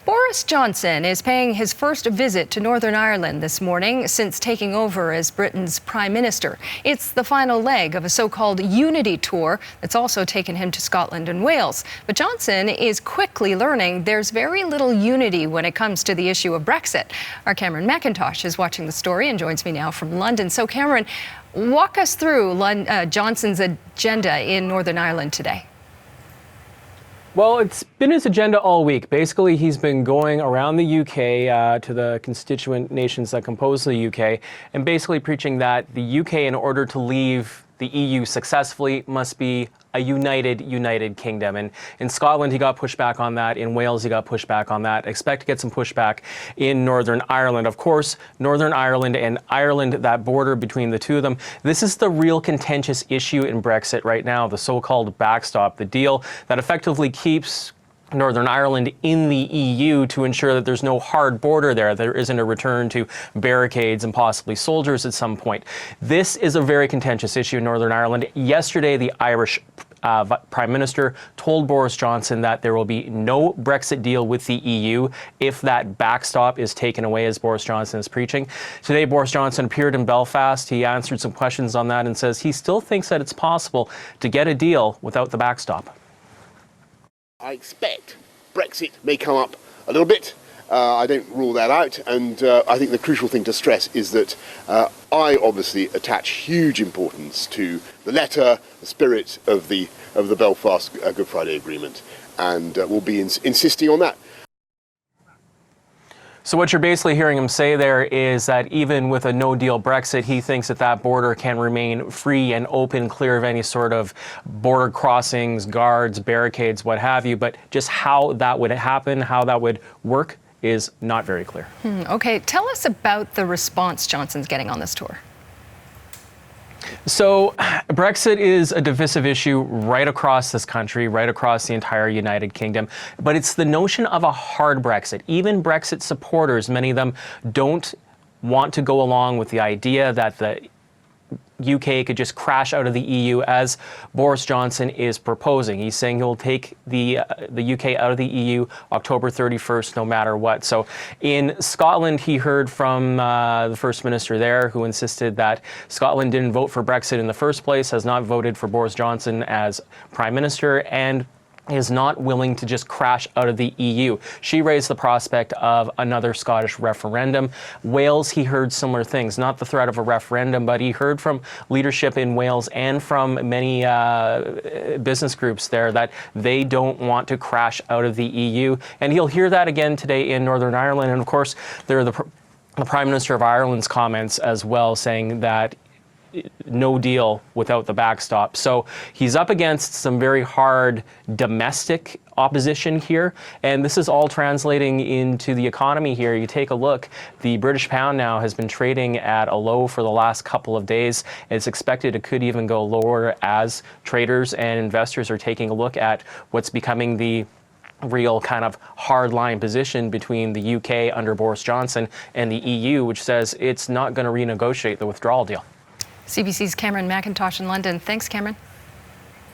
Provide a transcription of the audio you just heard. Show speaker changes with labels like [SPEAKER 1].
[SPEAKER 1] Boris Johnson is paying his first visit to Northern Ireland this morning since taking over as Britain's Prime Minister. It's the final leg of a so-called unity tour that's also taken him to Scotland and Wales. But Johnson is quickly learning there's very little unity when it comes to the issue of Brexit. Our Cameron McIntosh is watching the story and joins me now from London. So Cameron, walk us through Johnson's agenda in Northern Ireland today.
[SPEAKER 2] Well, it's been his agenda all week. Basically, he's been going around the UK to the constituent nations that compose the UK and basically preaching that the UK, in order to leave the EU successfully, must be a united kingdom. And in Scotland, he got pushback on that. In Wales, he got pushback on that. Expect to get some pushback in Northern Ireland. Of course, Northern Ireland and Ireland, that border between the two of them, this is the real contentious issue in Brexit right now, the so-called backstop, the deal that effectively keeps Northern Ireland in the EU to ensure that there's no hard border there. There isn't a return to barricades and possibly soldiers at some point. This is a very contentious issue in Northern Ireland. Yesterday, the Irish Prime Minister told Boris Johnson that there will be no Brexit deal with the EU if that backstop is taken away, as Boris Johnson is preaching. Today, Boris Johnson appeared in Belfast. He answered some questions on that and says he still thinks that it's possible to get a deal without the backstop.
[SPEAKER 3] I expect Brexit may come up a little bit. I don't rule that out, and I think the crucial thing to stress is that I obviously attach huge importance to the letter, the spirit of the Belfast Good Friday Agreement, and will be insisting on that.
[SPEAKER 2] So what you're basically hearing him say there is that even with a no-deal Brexit, he thinks that that border can remain free and open, clear of any sort of border crossings, guards, barricades, what have you. But just how that would happen, how that would work, is not very clear.
[SPEAKER 1] Okay, tell us about the response Johnson's getting on this tour.
[SPEAKER 2] So Brexit is a divisive issue right across this country, right across the entire United Kingdom. But it's the notion of a hard Brexit. Even Brexit supporters, many of them, don't want to go along with the idea that the UK could just crash out of the EU, as Boris Johnson is proposing. He's saying he'll take the UK out of the EU October 31st, no matter what. So in Scotland, he heard from the First Minister there, who insisted that Scotland didn't vote for Brexit in the first place, has not voted for Boris Johnson as Prime Minister, and is not willing to just crash out of the EU. She raised the prospect of another Scottish referendum. Wales, he heard similar things, not the threat of a referendum, but he heard from leadership in Wales and from many business groups there that they don't want to crash out of the EU. And he'll hear that again today in Northern Ireland. And of course, there are the Prime Minister of Ireland's comments as well, saying that no deal without the backstop. So he's up against some very hard domestic opposition here, and this is all translating into the economy here. You take a look, the British pound now has been trading at a low for the last couple of days. It's expected it could even go lower as traders and investors are taking a look at what's becoming the real kind of hardline position between the UK under Boris Johnson and the EU, which says it's not going to renegotiate the withdrawal deal.
[SPEAKER 1] CBC's Cameron McIntosh in London. Thanks, Cameron.